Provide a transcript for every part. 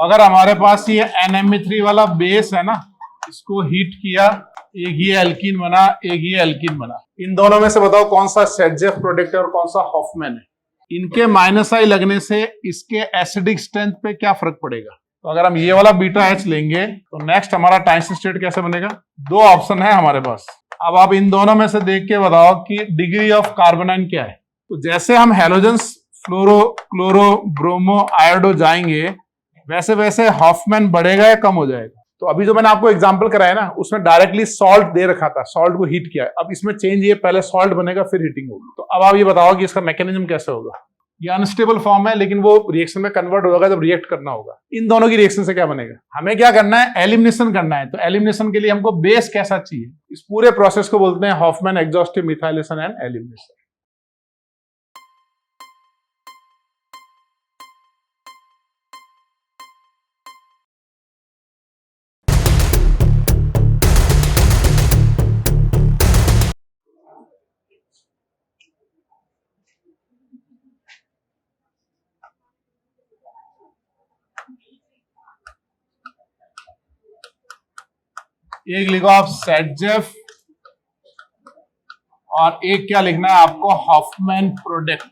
अगर हमारे पास ये NMe3 वाला बेस है ना, इसको हीट किया, एक ये एल्कीन बना, एक ये एल्कीन बना, इन दोनों में से बताओ कौन सा सेटजेफ प्रोडक्ट है और कौन सा हॉफमैन है। इनके -I लगने से इसके एसिडिक स्ट्रेंथ पे क्या फर्क पड़ेगा। तो अगर हम ये वाला बीटा H लेंगे तो नेक्स्ट हमारा ट्रांजिशन स्टेट कैसे बनेगा। दो ऑप्शन है हमारे पास, अब आप इन दोनों में से देख के बताओ कि डिग्री ऑफ कार्बोनाइन क्या है। तो जैसे हम halogens fluoro chloro bromo iodo जाएंगे वैसे वैसे हॉफमैन बढ़ेगा या कम हो जाएगा। तो अभी जो मैंने आपको एग्जांपल कराया ना, उसमें डायरेक्टली सॉल्ट दे रखा था, सॉल्ट को हीट किया। अब इसमें चेंज ये पहले सॉल्ट बनेगा फिर हीटिंग होगी। तो अब आप ये बताओ कि इसका मैकेनिज्म कैसे होगा। ये अनस्टेबल फॉर्म है लेकिन वो रिएक्शन में कन्वर्ट होगा जब रिएक्ट करना होगा। इन दोनों की रिएक्शन से क्या बनेगा, हमें क्या करना है, एलिमिनेशन करना है। तो एलिमिनेशन के लिए हमको बेस कैसा चाहिए, इस पूरे प्रोसेस को बोलते हैं Hofmann exhaustive methylation and elimination. एक लिखो आप सेटजेफ और एक क्या लिखना है आपको, हॉफमैन प्रोडक्ट।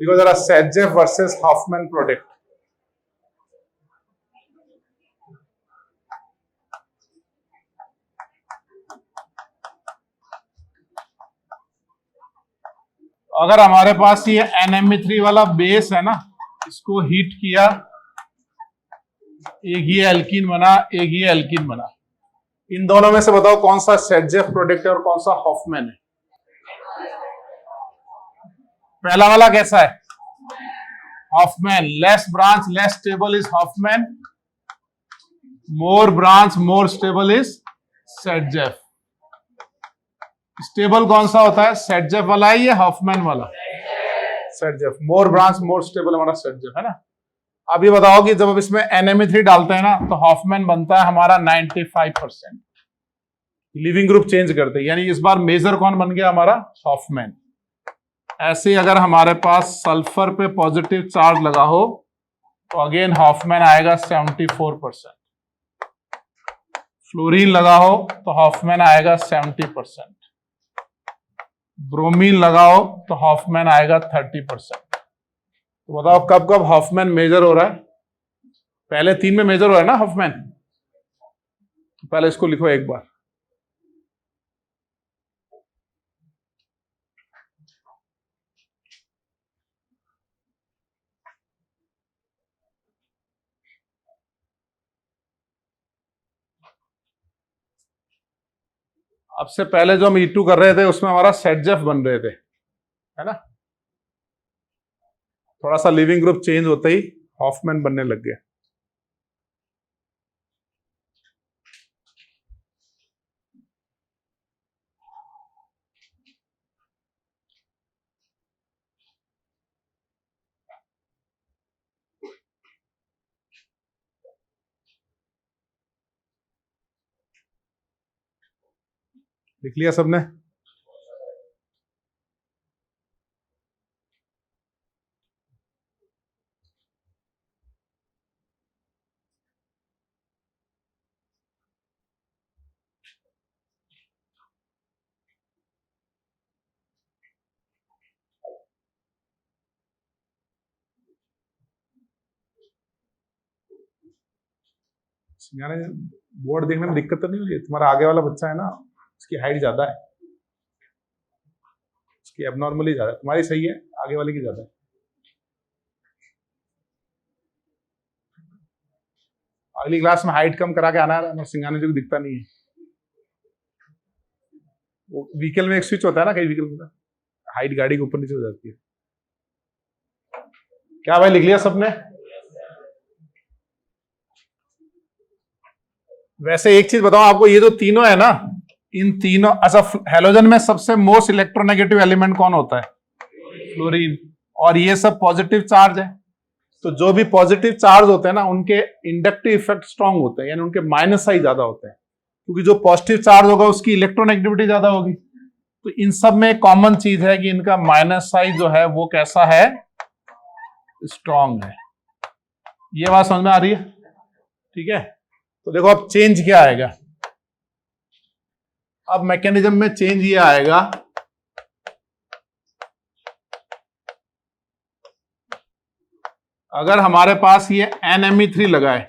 देखो जरा सेटजेफ वर्सेस हॉफमैन प्रोडक्ट। अगर हमारे पास ये NMe3 वाला बेस है ना, इसको हीट किया, एक ये एल्कीन बना, एक ये एल्कीन बना, इन दोनों में से बताओ कौन सा सेटजेफ प्रोडक्ट है और कौन सा हॉफमैन है। पहला वाला कैसा है, Hofmann. Less branch less stable is Hofmann, more branch more stable is Saytzeff. Stable कौन सा होता है, सेटजेफ वाला है, ये हॉफमैन वाला सेटजेफ। मोर ब्रांच मोर स्टेबल हमारा सेटजेफ है ना। अब ये बताओ कि जब अब इसमें NMe3 डालते हैं ना तो हॉफमैन बनता है हमारा 95%। लिविंग ग्रुप चेंज करते हैं, यानी इस बार मेजर कौन बन गया हमारा, हॉफमैन। ऐसे ही अगर हमारे पास सल्फर पे पॉजिटिव चार्ज लगा हो तो अगेन हॉफमैन आएगा 74%। फ्लोरीन लगा हो तो हॉफमैन आएगा 70%। ब्रोमीन लगाओ तो हॉफमैन आएगा 30%। तो बताओ कब कब हॉफमैन मेजर हो रहा है, पहले 3 में मेजर हो रहा है ना हॉफमैन। तो पहले इसको लिखो एक बार, अब से पहले जो हम E2 कर रहे थे उसमें हमारा सेटजेफ बन रहे थे, है ना। थोड़ा सा लिविंग ग्रुप चेंज होते ही हॉफमैन बनने लग गया। लिख लिया सबने। बोर्ड देखने में दिक्कत तो नहीं हुई, तुम्हारा आगे वाला बच्चा है ना, उसकी हाइट ज्यादा है, उसकी एबनॉर्मली ज्यादा है, तुम्हारी सही है, आगे वाले की ज्यादा है। अगली क्लास में हाइट कम करा के आना है, सिंगाने जो दिखता नहीं है। वो व्हीकल में एक स्विच होता है ना, कई व्हीकल में हाइट गाड़ी के ऊपर नीचे हो जाती है। क्या भाई लिख लिया सबने। वैसे एक चीज बताओ आपको, ये जो तीनों है ना, इन तीनों, अच्छा हैलोजन में सबसे मोस्ट इलेक्ट्रोनेगेटिव एलिमेंट कौन होता है, फ्लोरीन। और ये सब पॉजिटिव चार्ज है, तो जो भी पॉजिटिव चार्ज होते हैं ना उनके इंडक्टिव इफेक्ट स्ट्रांग होते हैं, यानी उनके -I ज्यादा होते हैं, क्योंकि जो पॉजिटिव चार्ज होगा उसकी इलेक्ट्रोनेगेटिविटी ज्यादा होगी। तो इन सब में कॉमन चीज है कि इनका माइनस साइज जो है वो कैसा है, स्ट्रॉन्ग है। ये बात समझ में आ रही है? ठीक है, तो देखो अब चेंज क्या आएगा। अब मैकेनिज्म में चेंज ये आएगा, अगर हमारे पास ये NMe3 लगा है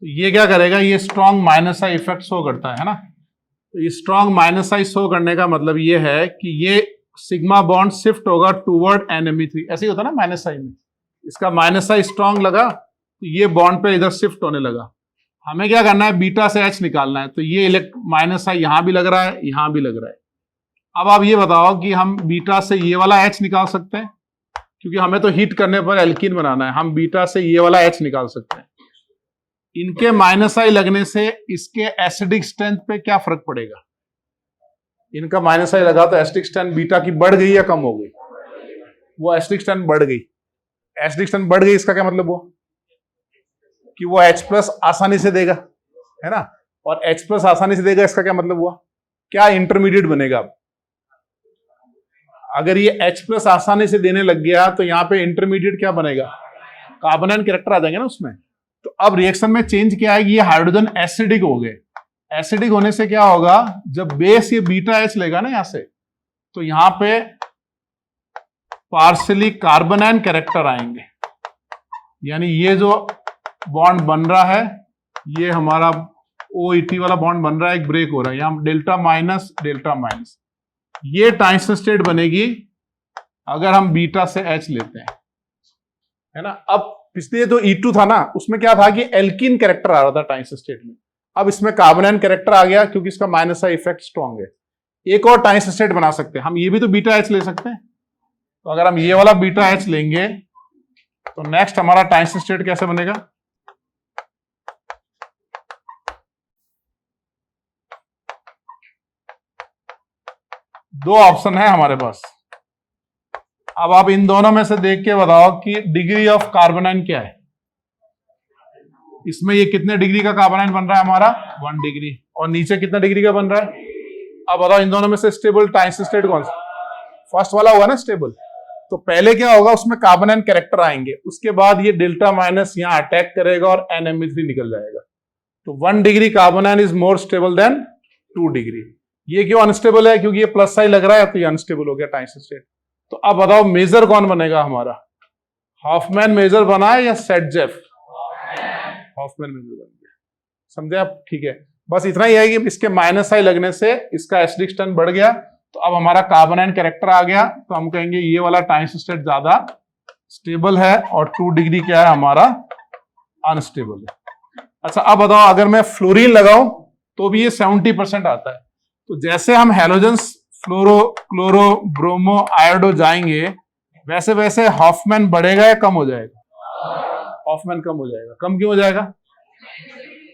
तो ये क्या करेगा, ये strong minus I effect show करता है ना। तो ये स्ट्रॉन्ग माइनस आई शो करने का मतलब ये है कि ये सिग्मा बॉन्ड शिफ्ट होगा टूवर्ड NMe3। ऐसे ही होता है ना माइनस आई में, इसका माइनस आई स्ट्रॉन्ग लगा तो ये बॉन्ड पे इधर शिफ्ट होने लगा। हमें क्या करना है, बीटा से H निकालना है। तो ये माइनस आई यहां भी लग रहा है, यहां भी लग रहा है। अब आप ये बताओ कि हम बीटा से ये वाला H निकाल सकते हैं, क्योंकि हमें तो हीट करने पर एल्कीन बनाना है। हम बीटा से ये वाला H निकाल सकते हैं। इनके माइनस आई लगने से इसके एसिडिक स्ट्रेंथ पे क्या फर्क पड़ेगा? इनका माइनस आई लगा तो एसिडिक स्ट्रेंथ बीटा की बढ़ गई या कम हो गई? वो एसिडिक स्ट्रेंथ बढ़ गई। एसिडिक स्ट्रेंथ बढ़ गई, इसका क्या मतलब हुआ कि वो H प्लस आसानी से देगा, है ना। और H प्लस आसानी से देगा, इसका क्या मतलब हुआ, क्या इंटरमीडिएट बनेगा। अब अगर ये H प्लस आसानी से देने लग गया तो यहां पे इंटरमीडिएट क्या बनेगा, कार्बोनाइन कैरेक्टर आ जाएंगे ना उसमें। तो अब रिएक्शन में चेंज क्या आएगी, ये हाइड्रोजन एसिडिक हो गए। एसिडिक होने से क्या होगा, जब बेस ये बीटा H लेगा ना यहां से, तो यहां पे पार्शियली कार्बोनाइन कैरेक्टर आएंगे। यानी ये जो बॉन्ड बन रहा है, ये हमारा OET वाला बॉन्ड बन रहा है, एक ब्रेक हो रहा है यहां, डेल्टा माइनस डेल्टा माइनस। ये ट्रांजिशन स्टेट बनेगी अगर हम बीटा से H लेते हैं, है ना। अब पिछले जो E2 था ना, उसमें क्या था कि एल्कीन कैरेक्टर आ रहा था ट्रांजिशन स्टेट में। अब इसमें कार्बोनाइन कैरेक्टर आ गया क्योंकि इसका माइनस का इफेक्ट स्ट्रॉन्ग है। एक और ट्रांजिशन स्टेट बना सकते हैं हम, ये भी तो बीटा H ले सकते हैं। तो अगर हम ये वाला बीटा H लेंगे तो नेक्स्ट हमारा ट्रांजिशन स्टेट कैसे बनेगा, दो ऑप्शन है हमारे पास। अब आप इन दोनों में से देख के बताओ कि डिग्री ऑफ कार्बोनाइन क्या है। इसमें ये कितने डिग्री का कार्बोनाइन बन रहा है हमारा, 1 डिग्री। और नीचे कितना डिग्री का बन रहा है। अब बताओ इन दोनों में से स्टेबल ट्रांजिशन स्टेट कौन सा, फर्स्ट वाला होगा ना स्टेबल। तो पहले क्या होगा, उसमें कार्बोनाइन कैरेक्टर आएंगे, उसके बाद ये डेल्टा माइनस यहां अटैक करेगा और NMe3 निकल जाएगा। तो 1 degree carbanion is more stable than 2 degree. ये क्यों अनस्टेबल है, क्योंकि ये प्लस साइन लग रहा है, तो ये अनस्टेबल हो गया ट्रांजिशन स्टेट। तो अब बताओ मेजर कौन बनेगा हमारा, हॉफमैन मेजर बना है या सेटजेफ? हॉफमैन मेजर बन गया, समझे आप? ठीक है, बस इतना ही है कि इसके माइनस आई लगने से इसका एसिडिक स्ट्रेंथ बढ़ गया। तो अब हमारा कार्बोनाइन कैरेक्टर आ गया, तो हम कहेंगे ये वाला ट्रांजिशन स्टेट ज्यादा स्टेबल है और 2 डिग्री क्या है हमारा, अनस्टेबल है। अच्छा अब बताओ, अगर मैं फ्लोरीन लगाऊं तो भी ये 70% आता है। तो जैसे हम halogens fluoro chloro bromo iodo जाएंगे, वैसे वैसे हॉफमैन बढ़ेगा या कम हो जाएगा? हॉफमैन कम हो जाएगा। कम क्यों हो जाएगा,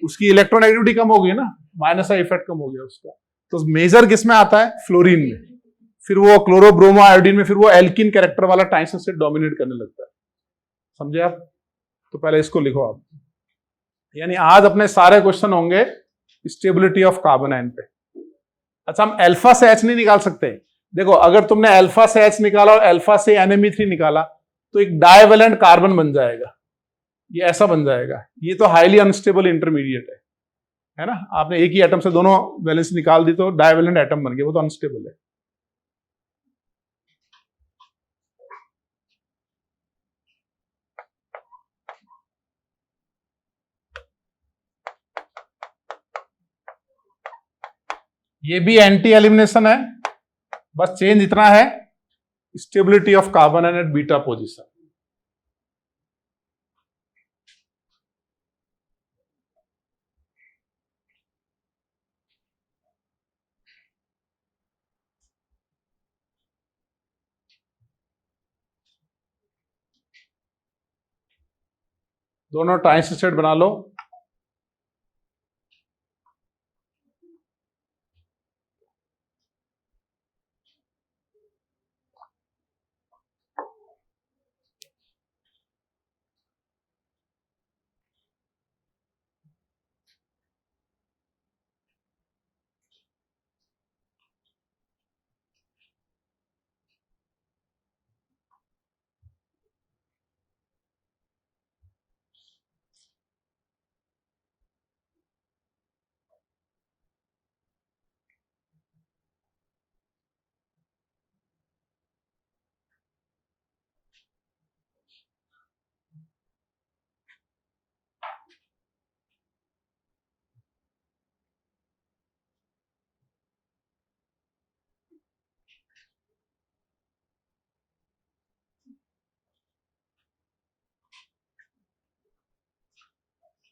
उसकी इलेक्ट्रोनेगेटिविटी कम हो गई ना, माइनस का इफेक्ट कम हो गया उसका। तो मेजर किस में आता है, फ्लोरीन में। फिर वो क्लोरो ब्रोमो आयोडीन में, फिर वो एल्किन कैरेक्टर वाला ट्रांजिशन स्टेट डोमिनेट करने लगता है। समझे आप? तो पहले इसको लिखो आप। यानी आज अपने सारे क्वेश्चन होंगे स्टेबिलिटी ऑफ कार्बोनाइन पे। अच्छा, हम अल्फा से H नहीं निकाल सकते। देखो, अगर तुमने अल्फा से H निकाला और अल्फा से NMe3 निकाला तो एक डाइवेलेंट कार्बन बन जाएगा, ये ऐसा बन जाएगा। ये तो हाईली अनस्टेबल इंटरमीडिएट है ना। आपने एक ही एटम से दोनों वैलेंस निकाल दी तो डाइवेलेंट एटम बन गया, वो तो अनस्टेबल है। ये भी एंटी एलिमिनेशन है, बस चेंज इतना है, stability of carbon at beta position. दोनों ट्रांजिशन स्टेट बना लो।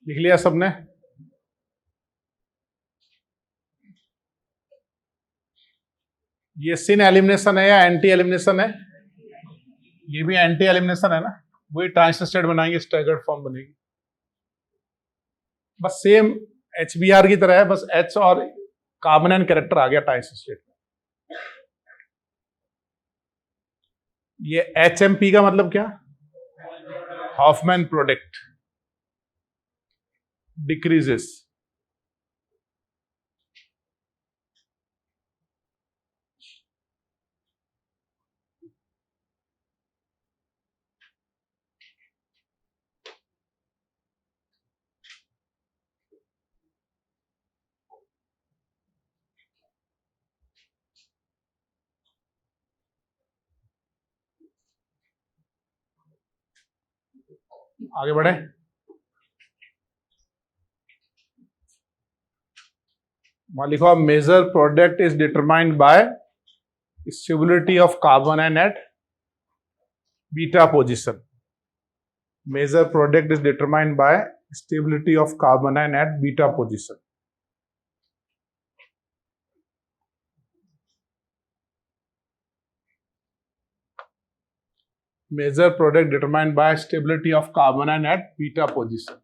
लिख लिया सबने? ये सिन एलिमिनेशन है या एंटी एलिमिनेशन है? ये भी एंटी एलिमिनेशन है ना, वही ट्रांस स्टेट बनाएंगे, स्टैगर्ड फॉर्म बनेगी। बस सेम HBr की तरह है, बस H और कार्बन एंड कैरेक्टर आ गया ट्रांस स्टेट में। ये HMP का मतलब क्या? Hofmann product decreases. आगे बढ़े। वहां लिखो major product is determined by stability of carbon and at beta position. Major product is determined by stability of carbon and at beta position. Major product determined by stability of carbon and at beta position.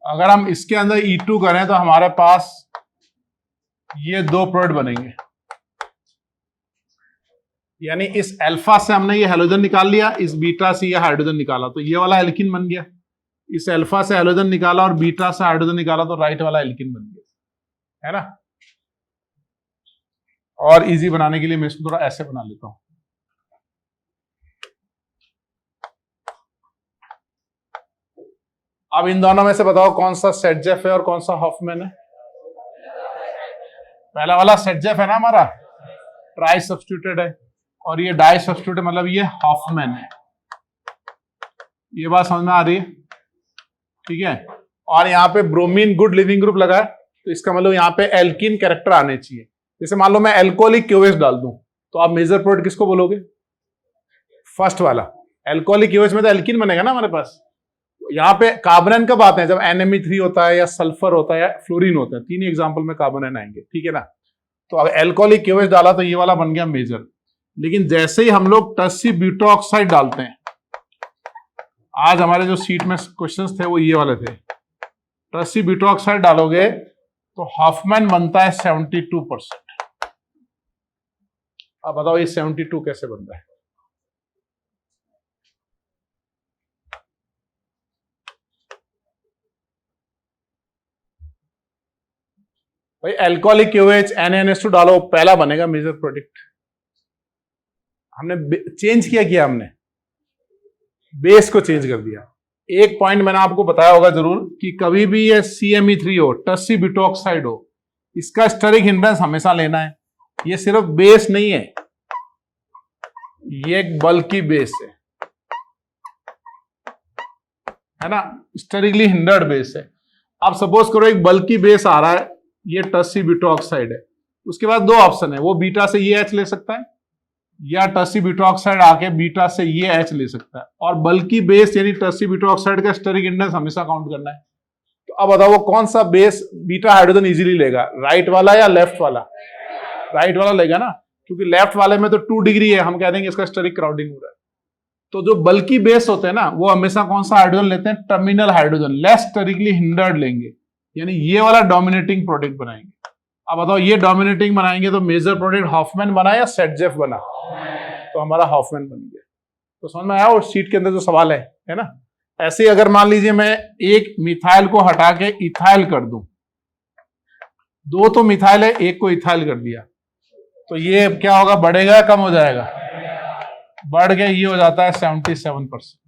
अगर हम इसके अंदर E2 करें तो हमारे पास ये दो product बनेंगे, यानी इस अल्फा से हमने ये हाइड्रोजन निकाल लिया, इस बीटा से ये हाइड्रोजन निकाला, तो ये वाला एल्कीन बन गया। इस अल्फा से हाइड्रोजन निकाला और बीटा से हाइड्रोजन निकाला तो राइट वाला एल्कीन बन गया, है ना। और इजी बनाने के लिए मैं इसको थोड़ा ऐसे बना लेता हूं। अब इन दोनों में से बताओ कौन सा सेटजेफ है और कौन सा हॉफमैन है? पहला वाला सेटजेफ है ना हमारा, ट्राई सब्स्टिट्यूटेड है, और ये डाई सब्स्टिट्यूटेड मतलब ये हॉफमैन है। ये बात समझ में आ रही है? ठीक है। और यहाँ पे ब्रोमीन गुड लिविंग ग्रुप लगा है, तो इसका मतलब यहाँ पे एल्कीन कैरेक्टर आने चाहिए। जैसे मान लो मैं एल्कोहलिक क्यूएच डाल दूं, तो आप मेजर प्रोडक्ट किसको बोलोगे? फर्स्ट वाला। एल्कोहलिक क्यूएच में तो एल्कीन बनेगा ना हमारे पास। यहाँ पे कार्बन कब आते हैं? जब NMe3 होता है या सल्फर होता है या फ्लोरीन होता है, तीन एग्जाम्पल में कार्बन आएंगे, ठीक है ना। तो अगर एल्कोहलिक क्यूएच डाला तो ये वाला बन गया मेजर। लेकिन जैसे ही हम लोग टस्सी ब्यूटोऑक्साइड डालते हैं, आज हमारे जो सीट में क्वेश्चंस थे वो ये वाले थे, टस्सी ब्यूटोऑक्साइड डालोगे तो हॉफमैन बनता है 72%। अब बताओ ये 72 कैसे बनता है? भाई एल्कोहलिक क्यूएच NaNH2 डालो, पहला बनेगा मेजर प्रोडक्ट। हमने चेंज किया हमने बेस को चेंज कर दिया। एक पॉइंट मैंने आपको बताया होगा जरूर कि कभी भी ये CMe3 हो, टस्सी ब्यूटोऑक्साइड हो, इसका स्टेरिक हिंड्रेंस हमेशा लेना है। ये सिर्फ बेस नहीं है, ये एक बल्कि बेस है ना, स्टेरिकली हिंडर्ड बेस है। अब सपोज करो एक बल्कि बेस आ रहा है, ये टस्सी ब्यूटोऑक्साइड है, उसके बाद दो ऑप्शन है, वो बीटा से ये H ले सकता है या टस्सी ब्यूटोऑक्साइड आके बीटा से ये H ले सकता है। और बल्कि बेस यानी टस्सी ब्यूटोऑक्साइड का स्टेरिक इंडेक्स हमेशा काउंट करना है। तो अब बताओ वो कौन सा बेस बीटा हाइड्रोजन इजीली लेगा, राइट वाला या लेफ्ट वाला? राइट वाला लेगा ना, क्योंकि लेफ्ट वाले में तो 2 डिग्री है, हम कह देंगे इसका स्टेरिक क्राउडिंग हो रहा है। तो जो बल्कि बेस होते हैं ना, वो हमेशा कौन सा हाइड्रोजन लेते हैं? Terminal hydrogen, less sterically hindered लेंगे, यानी ये वाला डोमिनेटिंग प्रोडक्ट बनाएंगे। अब बताओ ये डोमिनेटिंग बनाएंगे तो मेजर प्रोडक्ट हॉफमैन बना या सेटजेफ बना? तो हमारा हॉफमैन बन गया। तो समझ में आया और सीट के अंदर जो सवाल है ना। ऐसे ही अगर मान लीजिए मैं एक मिथाइल को हटा के इथाइल कर दूं, दो तो मिथाइल है, एक को इथाइल कर दिया, तो ये क्या होगा? बढ़ेगा या कम हो जाएगा? बढ़ के ये हो जाता है 77%,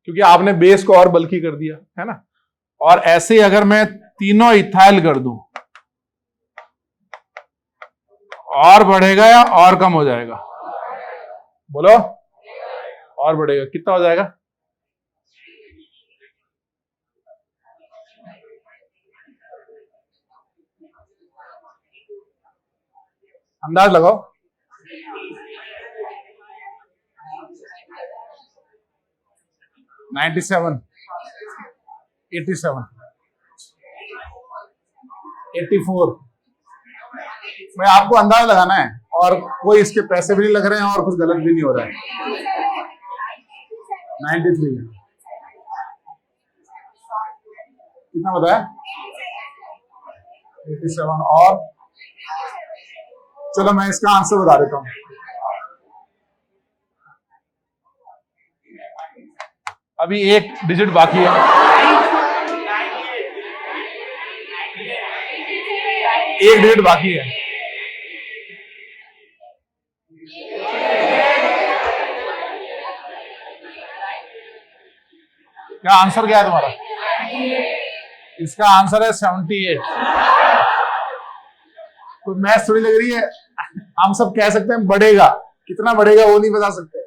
क्योंकि आपने बेस को और बल्कि कर दिया, है ना। और ऐसे ही अगर मैं तीनों इथाइल कर दूं, और बढ़ेगा या और कम हो जाएगा? बोलो। और बढ़ेगा, कितना हो जाएगा? अंदाज लगाओ। 97, 87, 84। भाई आपको अंदाज लगाना है, और कोई इसके पैसे भी नहीं लग रहे हैं और कुछ गलत भी नहीं हो रहा है। 93 कितना बताया? 87। और चलो मैं इसका आंसर बता देता हूं। अभी एक डिजिट बाकी है, एक डिजिट बाकी है। क्या आंसर क्या है तुम्हारा? इसका आंसर है 78। कोई मैथ थोड़ी लग रही है। हम सब कह सकते हैं बढ़ेगा, कितना बढ़ेगा वो नहीं बता सकते।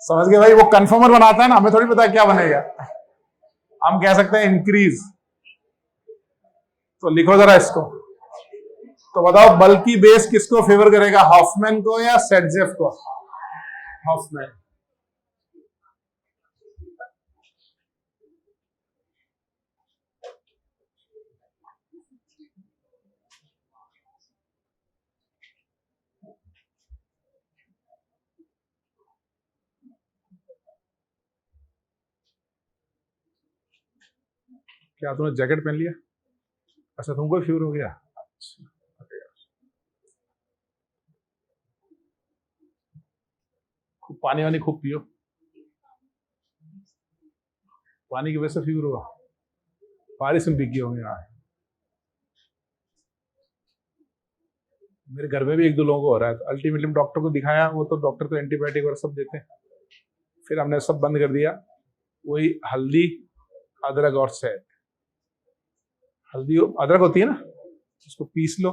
समझ गए भाई? वो कन्फर्मर बनाता है ना, हमें थोड़ी पता क्या बनेगा। हम कह सकते हैं इंक्रीज। तो लिखो जरा इसको। तो बताओ बल्कि बेस किसको फेवर करेगा, हॉफमैन को या सेटजेफ को? हॉफमैन। क्या तूने जैकेट पहन लिया? अच्छा तुमको फ्यूर हो गया। अच्छा खूब पानी वानी खूब पियो, पानी की वजह से फ्यूर हुआ। बारिश में भीग गए होंगे यार। मेरे घर में भी एक दो लोगों को हो रहा है, तो अल्टीमेटली डॉक्टर को दिखाया। वो तो डॉक्टर तो एंटीबायोटिक और सब देते हैं, फिर हमने सब बंद कर दिया। वही हल्दी, अदरक और शहद। हल्दी अदरक होती है ना, उसको पीस लो,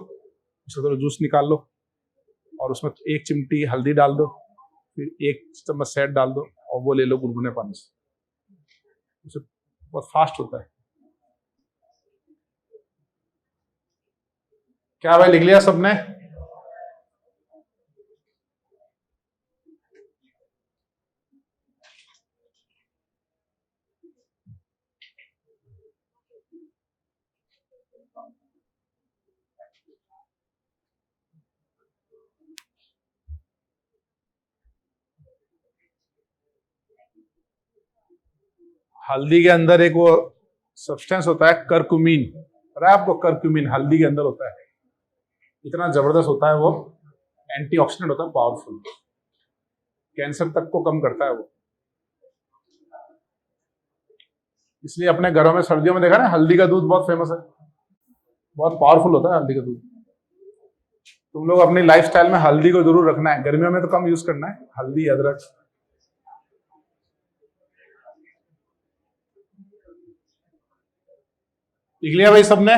उसका थोड़ा जूस निकाल लो, और उसमें 1 चिमटी हल्दी डाल दो, फिर 1 चम्मच शहद डाल दो, और वो ले लो गुनगुने पानी से। उसे बहुत फास्ट होता है। क्या भाई लिख लिया सबने? हल्दी के अंदर एक वो सब्सटेंस होता है करक्यूमिन, पता है आपको? करक्यूमिन हल्दी के अंदर होता है, इतना जबरदस्त होता है वो। एंटीऑक्सीडेंट होता है, पावरफुल, कैंसर तक को कम करता है वो। इसलिए अपने घरों में सर्दियों में देखा ना, हल्दी का दूध बहुत फेमस है, बहुत पावरफुल होता है हल्दी का दूध। तुम लोग अपनी लाइफस्टाइल में हल्दी को जरूर रखना है, गर्मियों में तो कम यूज करना है हल्दी अदरक। लिख लिया भाई सबने?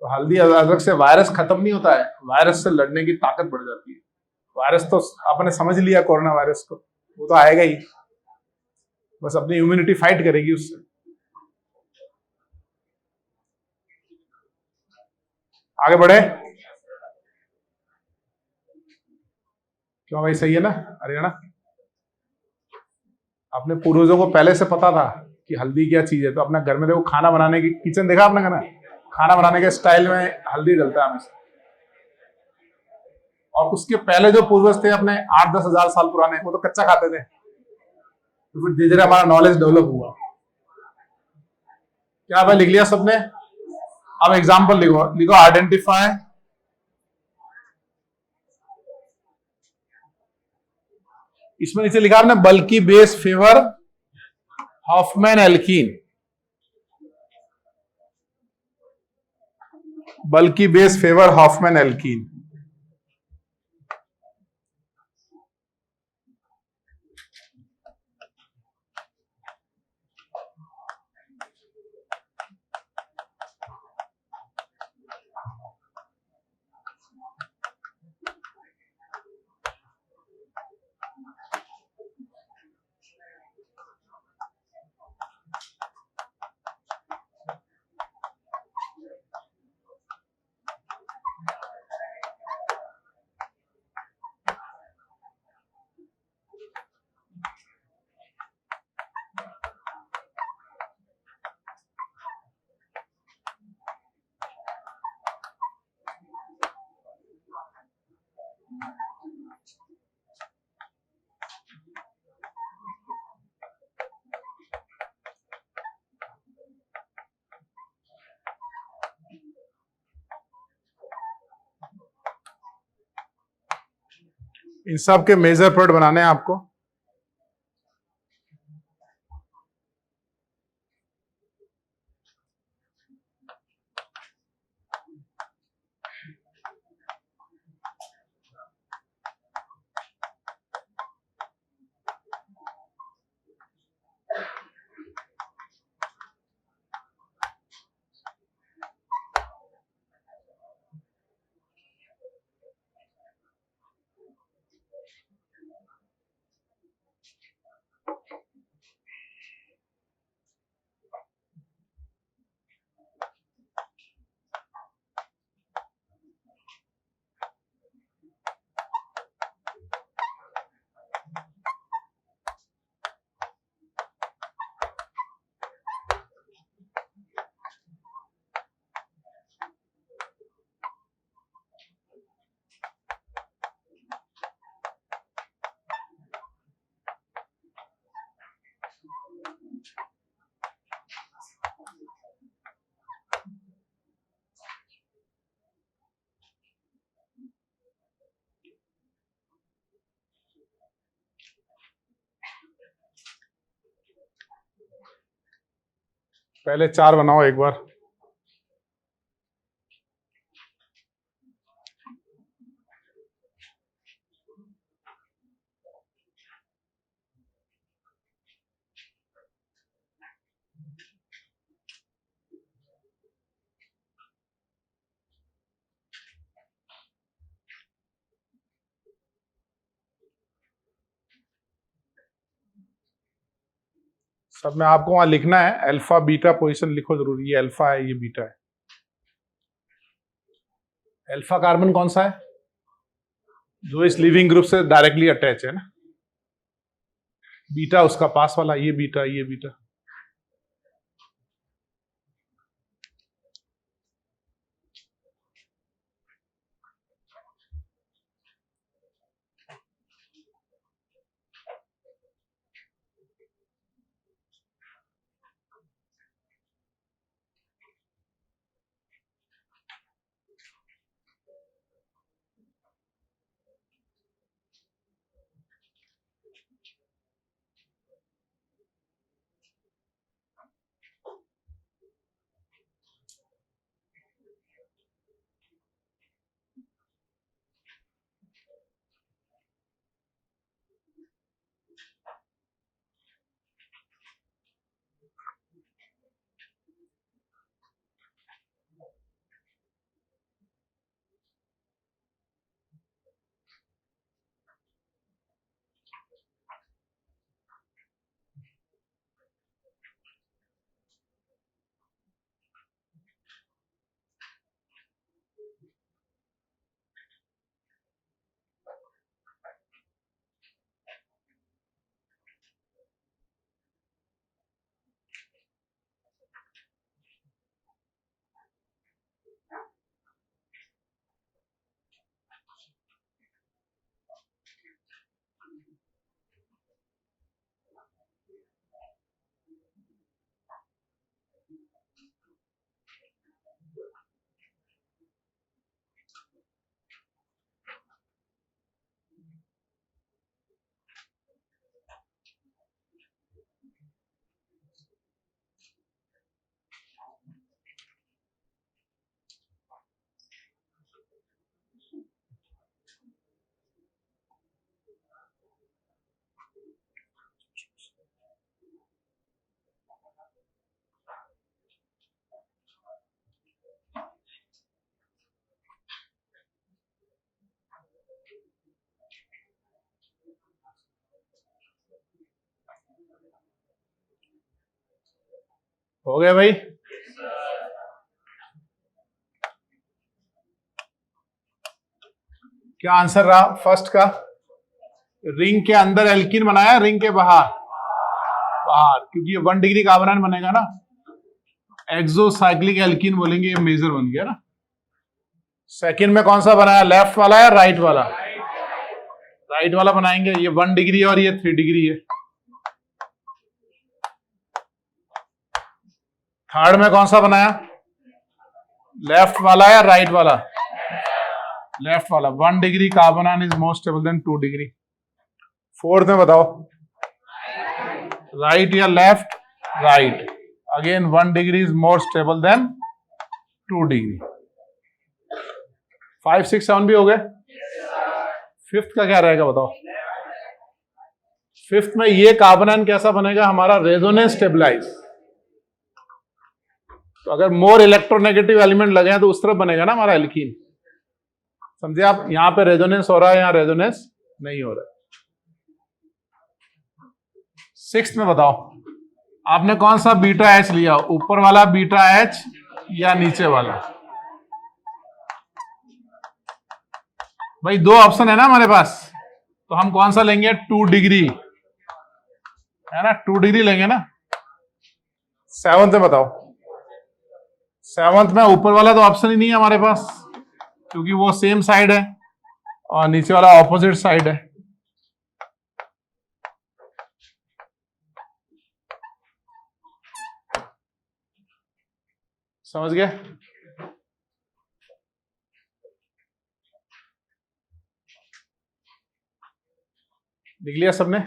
तो हल्दी अदरक से वायरस खत्म नहीं होता है, वायरस से लड़ने की ताकत बढ़ जाती है। वायरस तो आपने समझ लिया, कोरोना वायरस को, वो तो आएगा ही, बस अपनी इम्यूनिटी फाइट करेगी उससे। आगे बढ़े। क्यों भाई, सही है ना हरियाणा? अपने पूर्वजों को पहले से पता था कि हल्दी क्या चीज है, तो अपना घर में देखो, खाना बनाने की किचन देखा आपने? खाना बनाने के स्टाइल में हल्दी डलता है हमेशा। और उसके पहले जो पूर्वज थे अपने 8-10 हजार साल पुराने, वो तो कच्चा खाते थे, तो फिर धीरे धीरे हमारा नॉलेज डेवलप हुआ। क्या भाई लिख लिया सबने? अब एग्जाम्पल लिखो, लिखो आइडेंटिफाई इसमें नीचे लिखा आपने बल्कि बेस फेवर हॉफमैन एल्कीन, बल्कि बेस फेवर हॉफमैन एल्कीन। इन सब के मेजर प्रोडक्ट बनाने हैं आपको। पहले 4 बनाओ एक बार। सब में आपको वहां लिखना है, अल्फा बीटा पोजीशन लिखो जरूर। ये अल्फा है, ये बीटा है। अल्फा कार्बन कौन सा है? जो इस लिविंग ग्रुप से डायरेक्टली अटैच है ना। बीटा उसका पास वाला, ये बीटा, ये बीटा। हो गया भाई? क्या आंसर रहा फर्स्ट का? रिंग के अंदर एल्कीन बनाया, रिंग के बाहर? बाहर, क्योंकि ये 1 डिग्री कार्बोनाइल बनेगा ना। एक्सोसाइक्लिक एल्कीन बोलेंगे, ये मेजर बन गया ना। सेकंड में कौन सा बनाया, लेफ्ट वाला या राइट वाला? राइट वाला बनाएंगे। ये 1 डिग्री और ये 3 डिग्री है। थर्ड में कौन सा बनाया, लेफ्ट वाला या राइट वाला? लेफ्ट वाला 1 degree carbon ion is more stable than 2 degree. Fourth में बताओ राइट या left? Right. Again 1 degree is more stable than 2 degree. 5, 6, 7 भी हो गए। फिफ्थ का क्या रहेगा बताओ? फिफ्थ में ये कार्बन आयन कैसा बनेगा हमारा? Resonance stabilise. तो अगर मोर इलेक्ट्रोनेगेटिव एलिमेंट लगे हैं तो उस तरफ बनेगा ना हमारा एल्कीन। समझे आप? यहां पे रेजोनेंस हो रहा है, यहां रेजोनेंस नहीं हो रहा है। सिक्स्थ में बताओ आपने कौन सा बीटा एच लिया? ऊपर वाला बीटा एच या नीचे वाला? भाई दो ऑप्शन है ना हमारे पास, तो हम कौन सा लेंगे? 2 डिग्री है ना, 2 डिग्री लेंगे ना। सेवंथ में बताओ। सेवंथ में ऊपर वाला तो ऑप्शन ही नहीं है हमारे पास, क्योंकि वो सेम साइड है और नीचे वाला ऑपोजिट साइड है। समझ गए? लिख लिया सबने?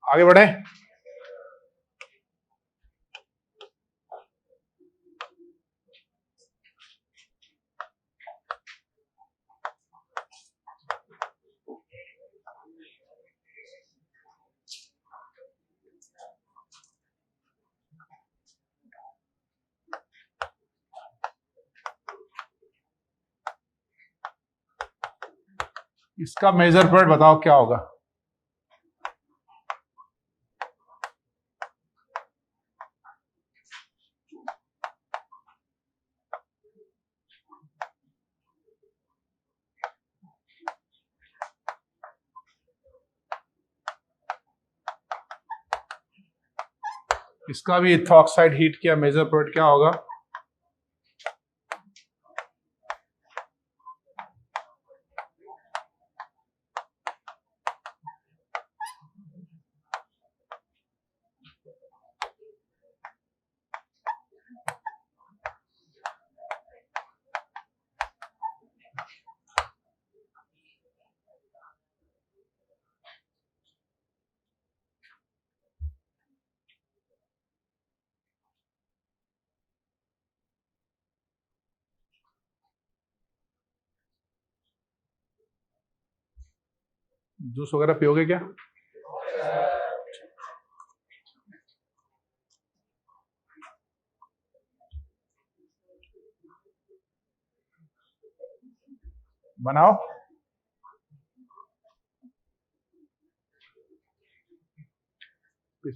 आगे बढ़े। इसका मेजर पॉइंट बताओ क्या होगा? इसका भी इथॉक्साइड हीट किया, मेजर पॉइंट क्या होगा? जूस वगैरह पियोगे क्या? बनाओ।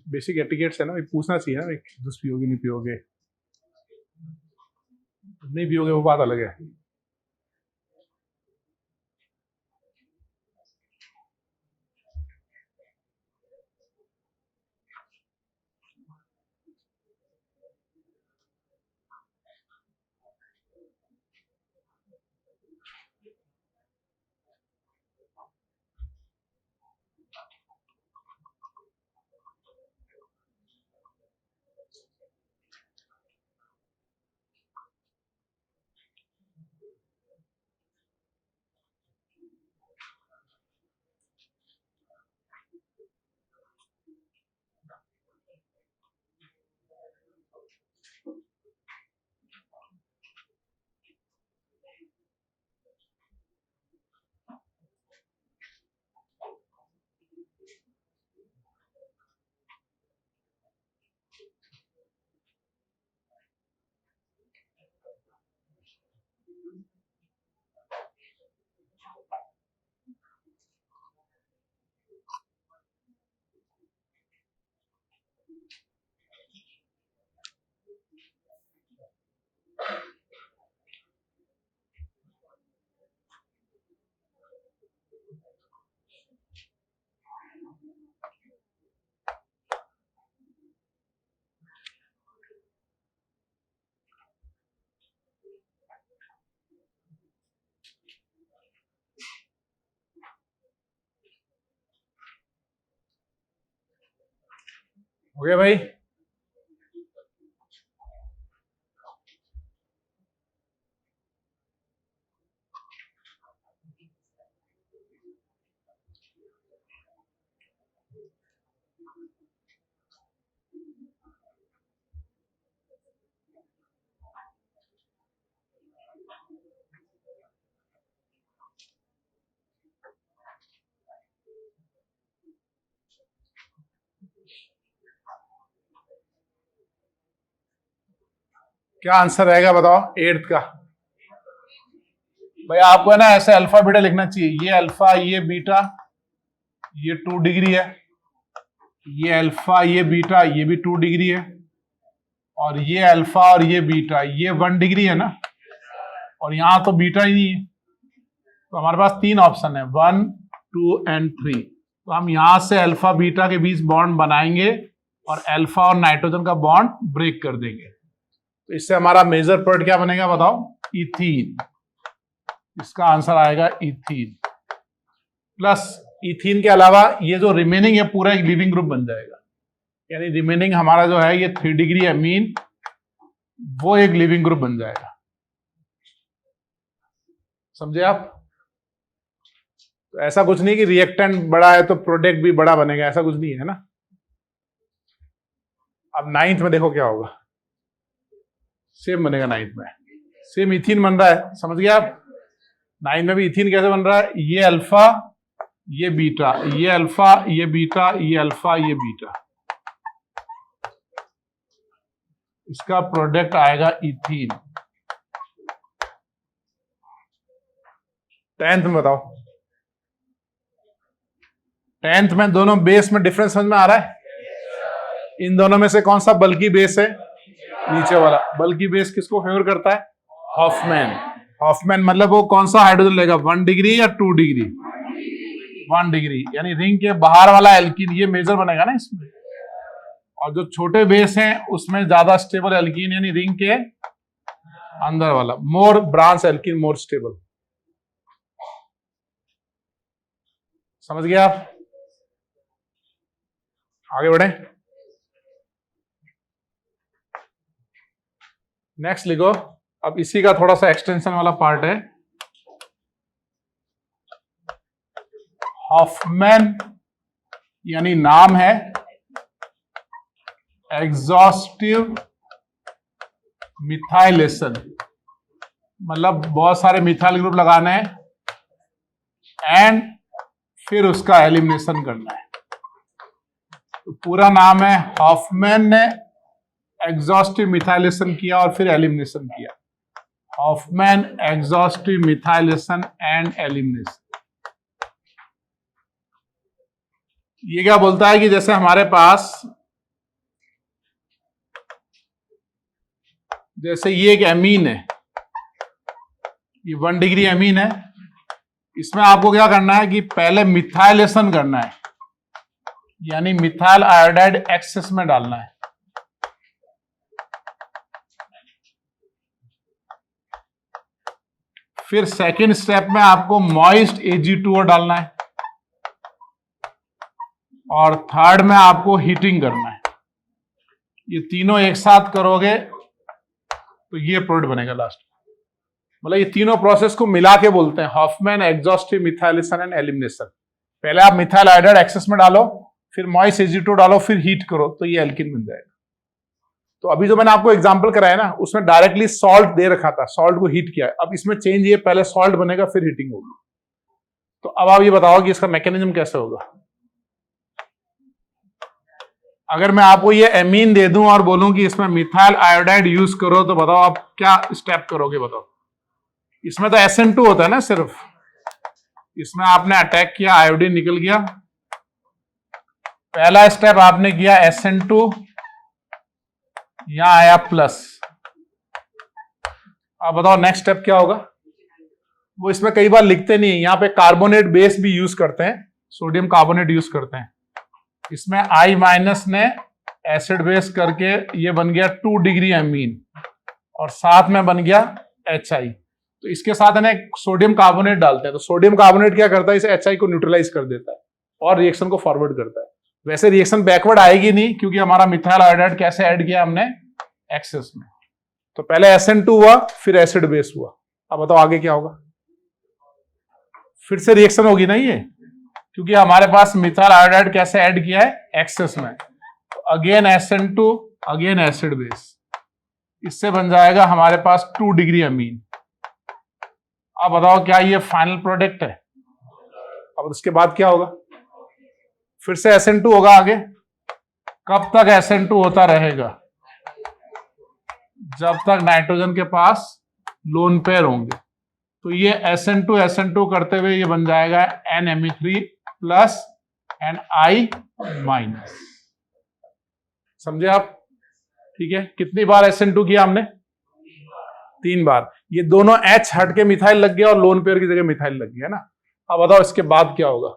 बेसिक एटिकेट्स है ना, पूछना चाहिए ना, जूस पियोगे नहीं पियोगे? नहीं पियोगे वो बात अलग है। हो गया भाई? क्या आंसर रहेगा बताओ 8th का? भाई आपको है ना ऐसे अल्फा बीटा लिखना चाहिए, ये अल्फा ये बीटा, ये 2 डिग्री है, ये अल्फा ये बीटा ये भी 2 डिग्री है, और ये अल्फा और ये बीटा ये 1 डिग्री है ना, और यहां तो बीटा ही नहीं है, तो हमारे पास 3 ऑप्शन है 1 2 एंड 3। तो हम यहां से अल्फा बीटा के बीच बॉन्ड बनाएंगे और अल्फा और नाइट्रोजन का बॉन्ड ब्रेक कर देंगे। तो इससे हमारा मेजर प्रोडक्ट क्या बनेगा बताओ? इथीन। इसका आंसर आएगा इथीन। प्लस इथीन के अलावा ये जो रिमेनिंग है पूरा एक लिविंग ग्रुप बन जाएगा, यानी रिमेनिंग हमारा जो है ये 3 डिग्री अमीन, वो एक लिविंग ग्रुप बन जाएगा। समझे आप? तो ऐसा कुछ नहीं कि रिएक्टेंट बड़ा है तो प्रोडक्ट भी बड़ा बनेगा, ऐसा कुछ नहीं है ना। अब 9th में देखो क्या होगा, सेम बनेगा 9th में, सेम इथीन बन रहा है, समझ गए आप? 9th में भी इथीन कैसे बन रहा है? ये अल्फा ये बीटा, ये अल्फा ये बीटा, ये अल्फा ये बीटा, इसका प्रोडक्ट आएगा इथीन। 10th में बताओ, 10th में दोनों बेस में डिफरेंस समझ में आ रहा है? इन दोनों में से कौन सा बल्कि बेस है? नीचे वाला। बल्कि बेस किसको फेवर करता है? हॉफमैन। हॉफमैन मतलब वो कौन सा हाइड्रोजन लेगा, 1 डिग्री या 2 डिग्री? 1 डिग्री, यानी रिंग के बाहर वाला एल्कीन ये मेजर बनेगा ना इसमें, और जो छोटे बेस हैं उसमें ज्यादा स्टेबल एल्कीन, यानी रिंग के अंदर वाला मोर ब्रांच एल्कीन मोर स्टेबल। समझ गए आप? आगे बढ़े। नेक्स्ट लिखो, अब इसी का थोड़ा सा एक्सटेंशन वाला पार्ट है। हॉफमैन यानी नाम है, एग्जॉस्टिव मिथाइलेशन मतलब बहुत सारे मिथाइल ग्रुप लगाने हैं एंड फिर उसका एलिमिनेशन करना है। तो पूरा नाम है, हॉफमैन ने एग्जॉस्टिव मिथाइलेशन किया और फिर एलिमिनेशन किया। Hofmann exhaustive methylation and elimination. ये क्या बोलता है कि जैसे हमारे पास, जैसे ये एक एमीन है, ये 1 डिग्री एमीन है, इसमें आपको क्या करना है कि पहले मिथाइलेशन करना है, यानी मिथाइल आयोडाइड एक्सेस में डालना है। फिर सेकेंड स्टेप में आपको मॉइस्ट Ag2O डालना है, और थर्ड में आपको हीटिंग करना है। ये तीनों एक साथ करोगे तो ये प्रोडक्ट बनेगा लास्ट। मतलब ये तीनों प्रोसेस को मिला के बोलते हैं Hofmann exhaustive methylation and elimination. पहले आप मिथाइल आयोडाइड एक्सेस में डालो, फिर मॉइस्ट Ag2O डालो, फिर हीट करो तो ये एल्किन बन जाएगा। तो अभी जो मैंने आपको एग्जांपल कराया ना, उसमें डायरेक्टली सॉल्ट दे रखा था, सॉल्ट को हीट किया है। अब इसमें चेंज ये, पहले सॉल्ट बनेगा फिर हीटिंग होगी। तो अब आप ये बताओ कि इसका मैकेनिज्म कैसे होगा। अगर मैं आपको ये एमीन दे दूं और बोलूं कि इसमें मिथाइल आयोडाइड यूज करो, तो बताओ आप क्या स्टेप करोगे? बताओ। इसमें तो SN2 होता है ना सिर्फ, इसमें आपने अटैक किया, आयोडीन निकल गया। पहला स्टेप आपने किया SN2, यहां आया प्लस। अब बताओ नेक्स्ट स्टेप क्या होगा? वो इसमें कई बार लिखते नहीं, यहां पे कार्बोनेट बेस भी यूज करते हैं, सोडियम कार्बोनेट यूज करते हैं। इसमें I- ने एसिड बेस करके ये बन गया 2 डिग्री अमीन, और साथ में बन गया HI। तो इसके साथ है सोडियम कार्बोनेट डालते हैं, तो सोडियम कार्बोनेट क्या करता है, इस HI को न्यूट्रलाइज कर देता है और रिएक्शन को फॉरवर्ड करता है। वैसे रिएक्शन बैकवर्ड आएगी नहीं, क्योंकि हमारा मिथाइल आयोडाइड कैसे ऐड किया हमने? एक्सेस में। तो पहले SN2 हुआ, फिर एसिड बेस हुआ। अब बताओ आगे क्या होगा? फिर से रिएक्शन होगी ना, ये क्योंकि हमारे पास मिथाइल आयोडाइड कैसे ऐड किया है, एक्सेस में। Again SN2, again acid base, इससे बन जाएगा हमारे पास 2 डिग्री अमीन। अब बताओ क्या ये फाइनल प्रोडक्ट है? अब उसके बाद क्या होगा? फिर से SN2 होगा आगे। कब तक SN2 होता रहेगा? जब तक नाइट्रोजन के पास लोन पेयर होंगे। तो ये SN2 करते हुए ये बन जाएगा NMe3 प्लस NI माइनस। समझे आप? ठीक है। कितनी बार SN2 किया हमने? 3 बार। ये दोनों H हट के मिथाइल लग गया और लोन पेयर की जगह मिथाइल लग गया ना। अब बताओ इसके बाद क्या होगा?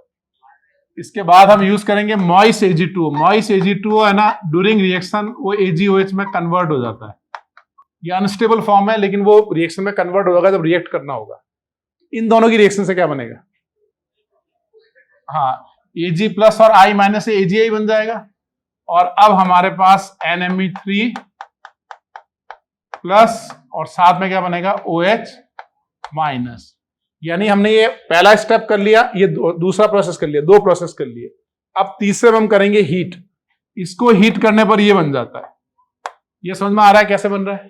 इसके बाद हम यूज करेंगे मॉइस Ag2। मॉइस Ag2 है ना, ड्यूरिंग रिएक्शन वो AgOH में कन्वर्ट हो जाता है। ये अनस्टेबल फॉर्म है, लेकिन वो रिएक्शन में कन्वर्ट होगा जब रिएक्ट करना होगा। इन दोनों की रिएक्शन से क्या बनेगा? हाँ, Ag प्लस और I माइनस से AgI बन जाएगा। और अब हमारे पास NMe3 प्लस और साथ में क्या बनेगा? OH minus. यानी हमने ये पहला स्टेप कर लिया, ये दूसरा प्रोसेस कर लिया, 2 प्रोसेस कर लिए। अब तीसरे में हम करेंगे हीट। इसको हीट करने पर ये बन जाता है। ये समझ में आ रहा है कैसे बन रहा है?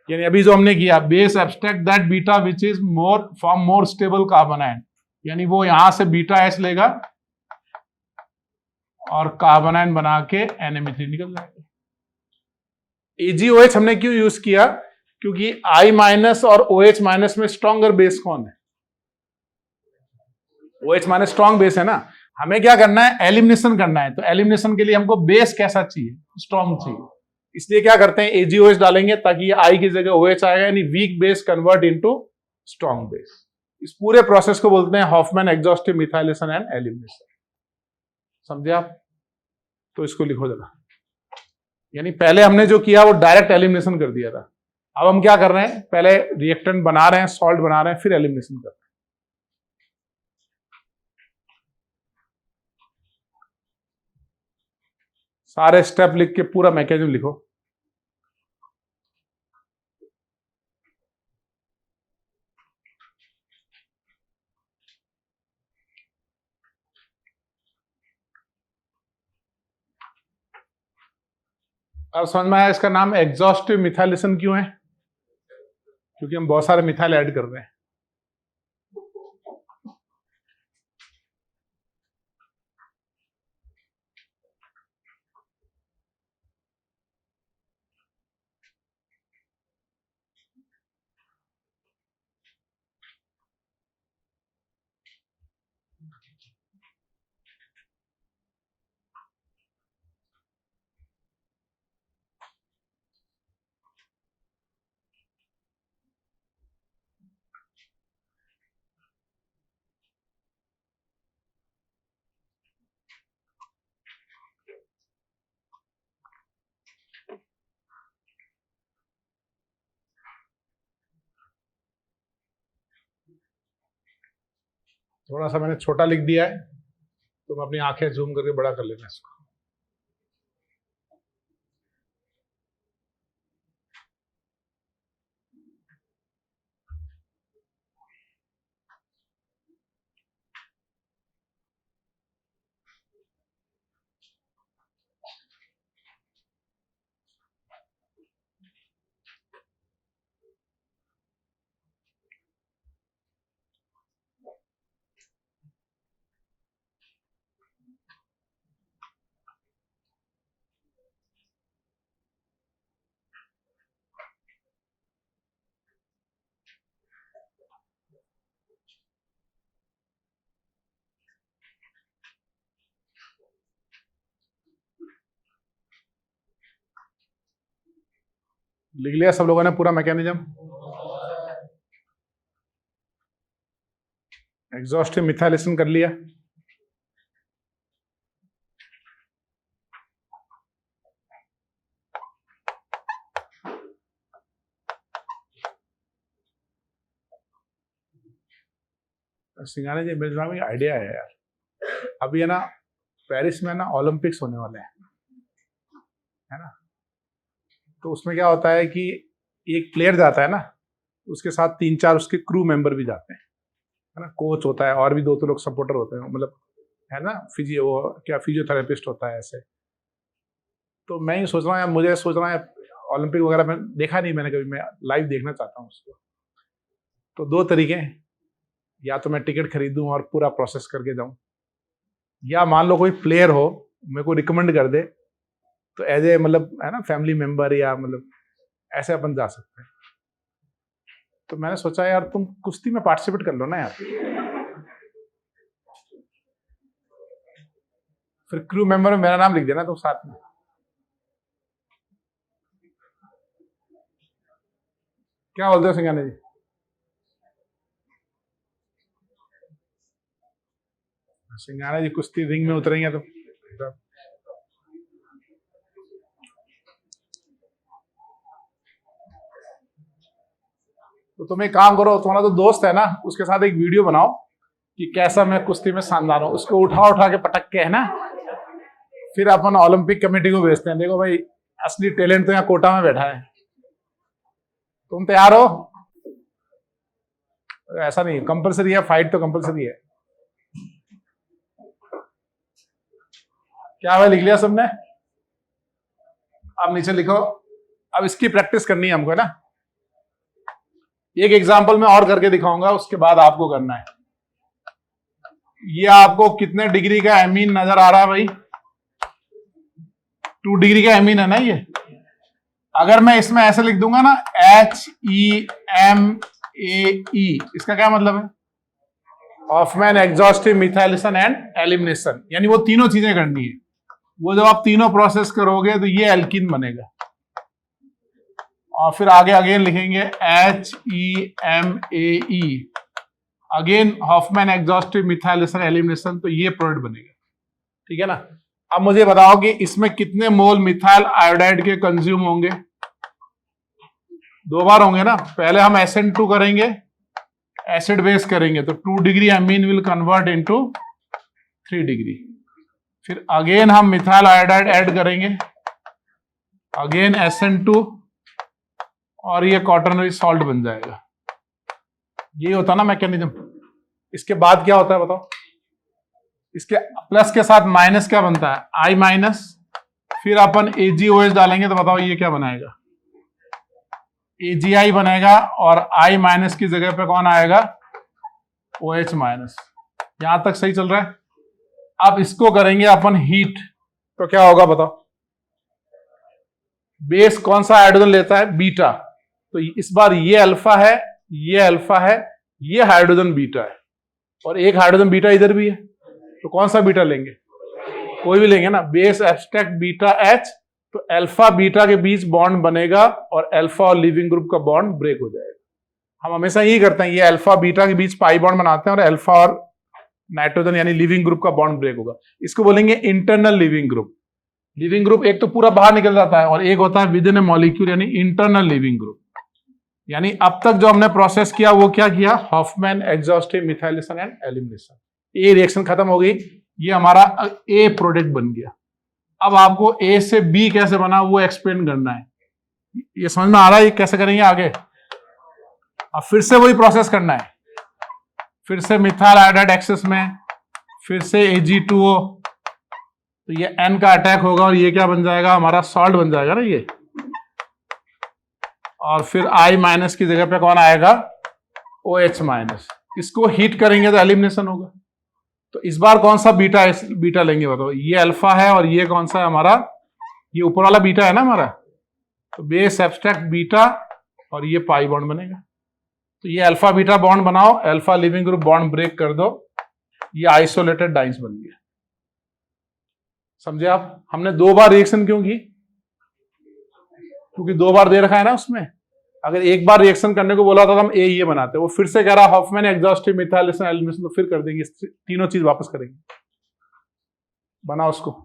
यानी अभी जो हमने किया, base abstract that beta which is more from more stable carbon ion, यानी वो यहां से बीटा एच लेगा और कार्बन आयन बना के NMe3 निकल जाएगा। AgOH हमने क्यों यूज किया? क्योंकि I माइनस और OH माइनस में स्ट्रॉन्गर बेस कौन है? OH माइनस स्ट्रॉन्ग बेस है ना। हमें क्या करना है? एलिमिनेशन करना है। तो एलिमिनेशन के लिए हमको बेस कैसा चाहिए? स्ट्रॉन्ग चाहिए। इसलिए क्या करते हैं? AgOH डालेंगे ताकि I की जगह OH आएगा, यानी weak base convert into strong base. इस पूरे प्रोसेस को बोलते हैं Hofmann exhaustive methylation and elimination. समझे आप? तो इसको लिखो जरा। यानी पहले हमने जो किया वो डायरेक्ट एलिमिनेशन कर दिया था। अब हम क्या कर रहे हैं? पहले रिएक्टेंट बना रहे हैं, सॉल्ट बना रहे हैं, फिर एलिमिनेशन कर रहे हैं। सारे स्टेप लिख के पूरा मैकेनिज्म लिखो। अब समझ में आया इसका नाम एग्जॉस्टिव मिथाइलेशन क्यों है? क्योंकि हम बहुत सारे मिथाइल ऐड कर रहे हैं। थोड़ा सा मैंने छोटा लिख दिया है, तुम अपनी आंखें जूम करके बड़ा कर लेना इसको। लिख लिया सब लोगों ने पूरा मैकेनिज्म? एग्जॉस्टिव मिथाइलेशन कर लिया। सिंगाने जी, मेरे दिमाग में आइडिया है यार। अभी है ना पेरिस में ना ओलंपिक्स होने वाले हैं, है ना। तो उसमें क्या होता है कि एक प्लेयर जाता है ना, उसके साथ 3-4 उसके क्रू मेंबर भी जाते हैं, है ना। कोच होता है और भी 2 लोग सपोर्टर होते हैं, मतलब है ना, फिजियो क्या फिजियोथेरेपिस्ट होता है ऐसे। तो मैं ही सोच रहा हूँ यार, मुझे सोच रहा है ओलंपिक वगैरह में देखा नहीं मैंने कभी, मैं लाइव देखना चाहता हूँ उसको। तो दो तरीके हैं, या तो मैं टिकट खरीदूं और पूरा प्रोसेस करके जाऊं, या मान लो कोई प्लेयर हो मेरे को रिकमेंड कर दे, तो एज ए मतलब है ना फैमिली मेंबर, या मतलब ऐसे अपन जा सकते हैं। तो मैंने सोचा यार तुम कुश्ती में पार्टिसिपेट कर लो ना यार, फिर क्रू मेंबर में मेरा नाम लिख देना तुम साथ में। क्या बोलते हो सिंगाने जी? सिंगाना जी कुश्ती रिंग में उतरेंगे तो तुम एक काम करो, तुम्हारा तो दोस्त है ना, उसके साथ एक वीडियो बनाओ कि कैसा मैं कुश्ती में शानदार हूं, उसको उठा उठा के पटक के, है ना, फिर अपन ओलंपिक कमेटी को भेजते हैं, देखो भाई असली टैलेंट तो यहाँ कोटा में बैठा है। तुम तैयार हो? ऐसा नहीं कंपलसरी है, फाइट तो कंपलसरी है। क्या भाई लिख लिया सबने? अब नीचे लिखो। अब इसकी प्रैक्टिस करनी है हमको, है ना। एक एग्जांपल मैं और करके दिखाऊंगा, उसके बाद आपको करना है। ये आपको कितने डिग्री का एमीन नजर आ रहा है भाई? 2 डिग्री का एमीन है ना ये। अगर मैं इसमें ऐसे लिख दूंगा ना, HEMAE, इसका क्या मतलब है? Hofmann exhaustive methylation and elimination, यानी वो तीनों चीजें करनी है। वो जब आप तीनों प्रोसेस करोगे तो ये एल्कीन बनेगा। और फिर आगे अगेन लिखेंगे HEMAE, again Hofmann exhaustive methylation elimination, तो ये प्रोडक्ट बनेगा। ठीक है ना। अब मुझे बताओ कि इसमें कितने मोल मिथाइल आयोडाइड के कंज्यूम होंगे? 2 बार होंगे ना। पहले हम SN2 करेंगे, एसिड बेस करेंगे, तो 2 degree amine will convert into 3 degree. फिर अगेन हम मिथाइल आयोडाइड ऐड करेंगे, अगेन SN2, और ये क्वाटरनरी सॉल्ट बन जाएगा। ये होता ना मैकेनिज्म। इसके बाद क्या होता है बताओ? इसके प्लस के साथ माइनस क्या बनता है? I माइनस, फिर अपन AgOH डालेंगे तो बताओ ये क्या बनाएगा? AgI बनेगा, और I माइनस की जगह पे कौन आएगा? OH minus. यहां तक सही चल रहा है? अब इसको करेंगे अपन हीट, तो क्या होगा बताओ? बेस कौन सा हाइड्रोजन लेता है? बीटा। तो इस बार ये अल्फा है, ये अल्फा है, ये हाइड्रोजन बीटा है, और एक हाइड्रोजन बीटा इधर भी है, तो कौन सा बीटा लेंगे? कोई भी लेंगे ना। बेस एब्स्ट्रैक्ट बीटा H, तो अल्फा बीटा के बीच बॉन्ड बनेगा और अल्फा और लिविंग ग्रुप का बॉन्ड ब्रेक हो जाएगा। हम हमेशा यही करते हैं, ये अल्फा बीटा के बीच पाई बॉन्ड बनाते हैं और अल्फा और नाइट्रोजन यानी लिविंग ग्रुप का बॉन्ड ब्रेक होगा। इसको बोलेंगे internal leaving group. Leaving group एक तो पूरा बाहर निकल जाता है, और एक होता है विद इन ए मॉलिक्यूल यानी इंटरनल लिविंग ग्रुप। यानी अब तक जो हमने प्रोसेस किया वो क्या किया? Hofmann exhaustive methylation and elimination. ये रिएक्शन खत्म हो गई, ये हमारा ए प्रोडक्ट बन गया। अब आपको ए से बी कैसे बना वो एक्सप्लेन करना है। ये समझ में आ रहा है ये कैसे करेंगे आगे? अब फिर से वही प्रोसेस करना है, फिर से मिथाइल आयोडाइड एक्सेस में, फिर से Ag2O, तो ये N का अटैक होगा और ये क्या बन जाएगा? हमारा सॉल्ट बन जाएगा ना ये। और फिर I माइनस की जगह पे कौन आएगा? OH minus. इसको हीट करेंगे तो एलिमिनेशन होगा। तो इस बार कौन सा बीटा लेंगे बताओ? ये अल्फा है, और ये कौन सा है हमारा? ये ऊपर वाला बीटा है ना हमारा। तो बेस एब्स्ट्रैक्ट बीटा, और ये पाई बॉन्ड बनेगा। तो ये अल्फा बीटा बॉन्ड बनाओ, alpha leaving group bond break कर दो, ये आइसोलेटेड डाइंस बन गया। समझे आप? हमने 2 बार रिएक्शन क्यों की? क्योंकि 2 बार दे रखा है ना उसमें। अगर एक बार रिएक्शन करने को बोला था तो हम ये बनाते, वो फिर से कह रहा हॉफमैन एग्जॉस्टिव मिथाइलेशन एलिमिनेशन, तो फिर कर देंगे, तीनों चीज वापस करेंगे। बना उसको।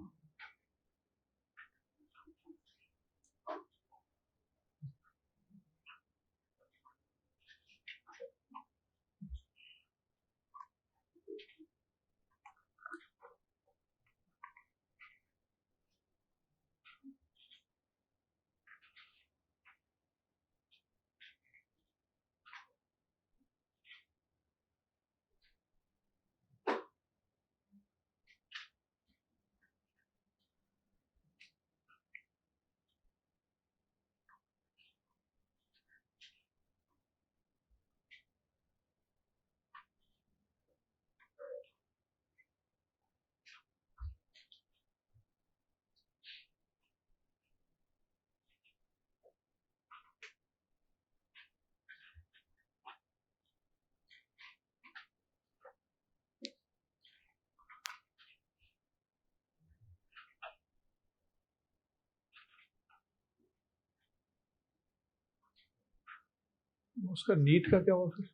उसका नीट का क्या हुआ फिर?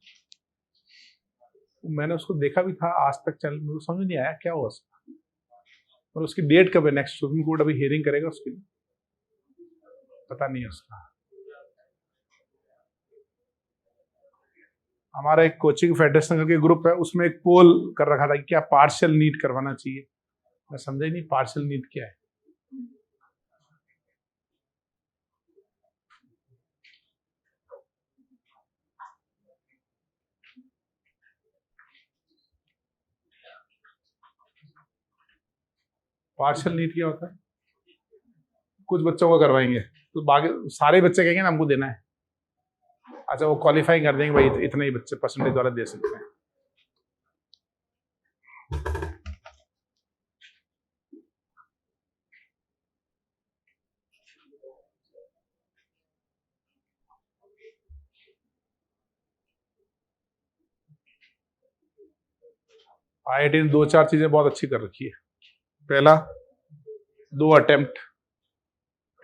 मैंने उसको देखा भी था आज तक चैनल, मेरे को समझ नहीं आया क्या हुआ उसका। और उसकी डेट कब है नेक्स्ट? सुप्रीम कोर्ट अभी हियरिंग करेगा उसकी, पता नहीं है उसका। हमारा एक कोचिंग फेडरेशन के ग्रुप है, उसमें एक पोल कर रखा था कि क्या पार्शियल नीट करवाना चाहिए। मैं समझा ही नहीं पार्शियल नीट क्या है। पार्शियल नीट क्या होता है? कुछ बच्चों को करवाएंगे तो बाकी सारे बच्चे कहेंगे ना हमको देना है। अच्छा, वो क्वालिफाई कर देंगे भाई इतने ही बच्चे परसेंटेज वाला दे सकते हैं। आईआईटी ने 2-4 चीजें बहुत अच्छी कर रखी है। पहला 2 अटेम्प्ट,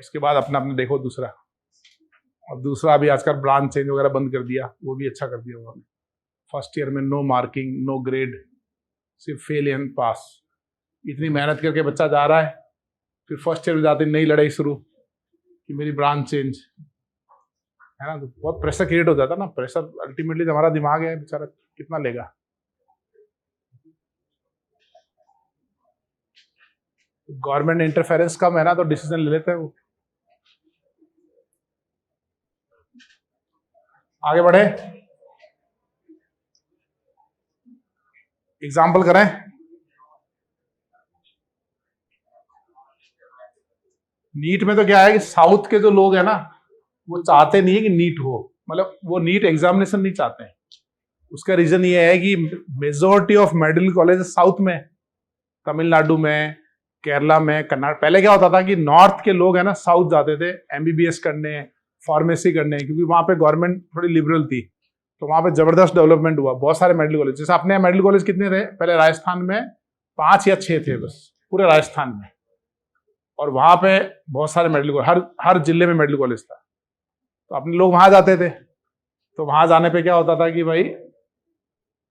इसके बाद अपना अपना देखो दूसरा। और दूसरा अभी आजकल ब्रांच चेंज वगैरह बंद कर दिया, वो भी अच्छा कर दिया उन्होंने। फर्स्ट ईयर में नो मार्किंग, नो ग्रेड, सिर्फ फेल एंड पास। इतनी मेहनत करके बच्चा जा रहा है, फिर फर्स्ट ईयर में जाते नई लड़ाई शुरू कि मेरी ब्रांच चेंज, है ना। तो बहुत प्रेशर क्रिएट हो जाता है ना। प्रेशर अल्टीमेटली हमारा दिमाग है बेचारा, कितना लेगा। गवर्नमेंट इंटरफेरेंस कम है ना, तो डिसीजन ले लेते हैं वो। आगे बढ़े, एग्जाम्पल करें। नीट में तो क्या है कि साउथ के जो लोग हैं ना, वो चाहते नहीं है कि नीट हो, मतलब वो नीट एग्जामिनेशन नहीं चाहते हैं। उसका रीजन ये है कि majority of medical college south में, तमिलनाडु में, केरला में, कर्नाटक। पहले क्या होता था कि नॉर्थ के लोग है ना साउथ जाते थे एमबीबीएस करने, फार्मेसी करने, क्योंकि वहां पे गवर्नमेंट थोड़ी लिबरल थी। तो वहां पे जबरदस्त डेवलपमेंट हुआ, बहुत सारे मेडिकल कॉलेज। जैसे अपने मेडिकल कॉलेज कितने थे पहले राजस्थान में? 5 या 6 थे बस पूरे राजस्थान में। और वहां पे बहुत सारे मेडिकल कॉलेज, हर जिले में मेडिकल कॉलेज था। तो अपने लोग वहां जाते थे। तो वहां जाने पे क्या होता था कि भाई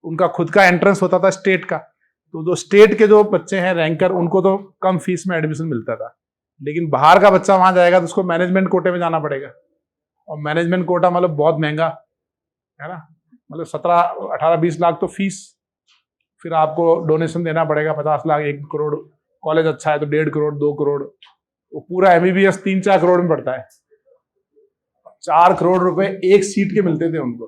उनका खुद का एंट्रेंस होता था स्टेट का। तो जो स्टेट के जो बच्चे हैं रैंकर, उनको तो कम फीस में एडमिशन मिलता था। लेकिन बाहर का बच्चा वहां जाएगा तो उसको मैनेजमेंट कोटे में जाना पड़ेगा। और मैनेजमेंट कोटा मतलब बहुत महंगा, है ना। मतलब 17, 18, 20 लाख तो फीस। फिर आपको डोनेशन देना पड़ेगा 50 लाख, 1 करोड़। कॉलेज अच्छा है तो 1.5 करोड़, 2 करोड़। वो पूरा एमबीबीएस 3-4 करोड़ में पड़ता है। 4 करोड़ रुपए एक सीट के मिलते थे उनको।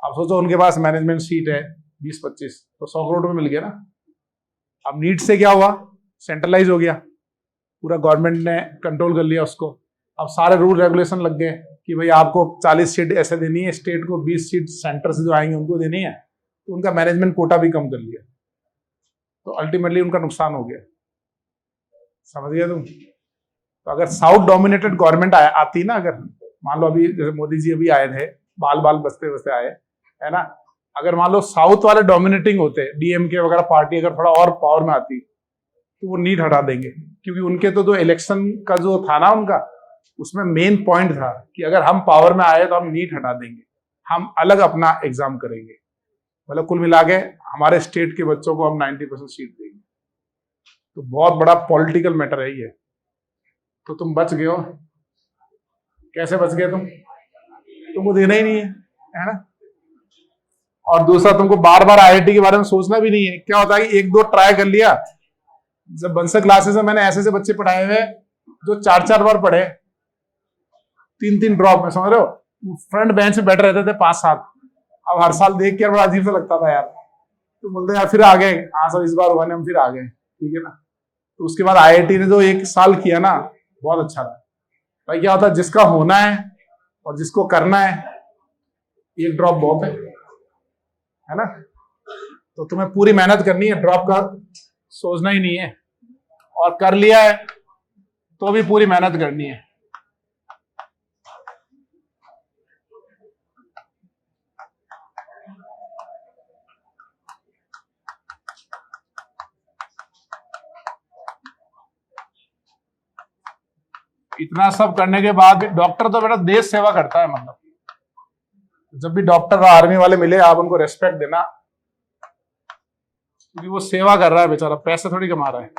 अब सोचो उनके पास मैनेजमेंट सीट है 20-25, तो 100 करोड़ रुपए मिल गया ना। अब नीट से क्या हुआ? सेंट्रलाइज हो गया, पूरा गवर्नमेंट ने कंट्रोल कर लिया उसको। अब सारे रूल रेगुलेशन लग गए कि भाई आपको 40 सीट ऐसे देनी है, स्टेट को 20 सीट सेंटर से जो आएंगे उनको देनी है। तो उनका मैनेजमेंट कोटा भी कम कर लिया, तो अल्टीमेटली उनका नुकसान हो गया। समझ गया तुम? तो अगर साउथ डोमिनेटेड गवर्नमेंट आती ना, अगर मान लो अभी जैसे मोदी जी अभी आए थे, बाल बाल बसते बसते आए, है ना। अगर मान लो साउथ वाले डोमिनेटिंग होते, डीएमके वगैरह पार्टी अगर थोड़ा और पावर में आती, तो वो नीट हटा देंगे। क्योंकि उनके तो जो इलेक्शन का जो था ना उनका, उसमें मेन पॉइंट था कि अगर हम पावर में आए तो हम नीट हटा देंगे, हम अलग अपना एग्जाम करेंगे। मतलब कुल मिला के हमारे स्टेट के बच्चों को हम 90% सीट देंगे। तो बहुत बड़ा पॉलिटिकल मैटर है ये। तो तुम बच गए हो। कैसे बच गए तुम? तुमको देना ही नहीं है ना। और दूसरा, तुमको बार बार आईआईटी के बारे में सोचना भी नहीं है। क्या होता है कि 1-2 ट्राई कर लिया। जब बंसर क्लासेस में मैंने ऐसे बच्चे पढ़ाए हुए जो 4-4 बार पढ़े, 3-3 ड्रॉप में, समझ रहे हो। फ्रंट बेंच में बैठे रहते थे 5-7। अब हर साल देख के बड़ा अजीब सा लगता था यार। तो बोलते यार फिर आ गए, हाँ सर इस बार हुआ नहीं, हम फिर आ गए, ठीक है ना। तो उसके बाद आईआईटी ने जो 1 साल किया ना, बहुत अच्छा था भाई। क्या होता है, जिसका होना है और जिसको करना है, 1 ड्रॉप बहुत है ना। तो तुम्हें पूरी मेहनत करनी है, ड्रॉप का सोचना ही नहीं है। और कर लिया है तो भी पूरी मेहनत करनी है। इतना सब करने के बाद डॉक्टर तो बेटा देश सेवा करता है। मतलब जब भी डॉक्टर और आर्मी वाले मिले आप उनको रेस्पेक्ट देना, क्योंकि वो सेवा कर रहा है बेचारा, पैसे थोड़ी कमा रहा है।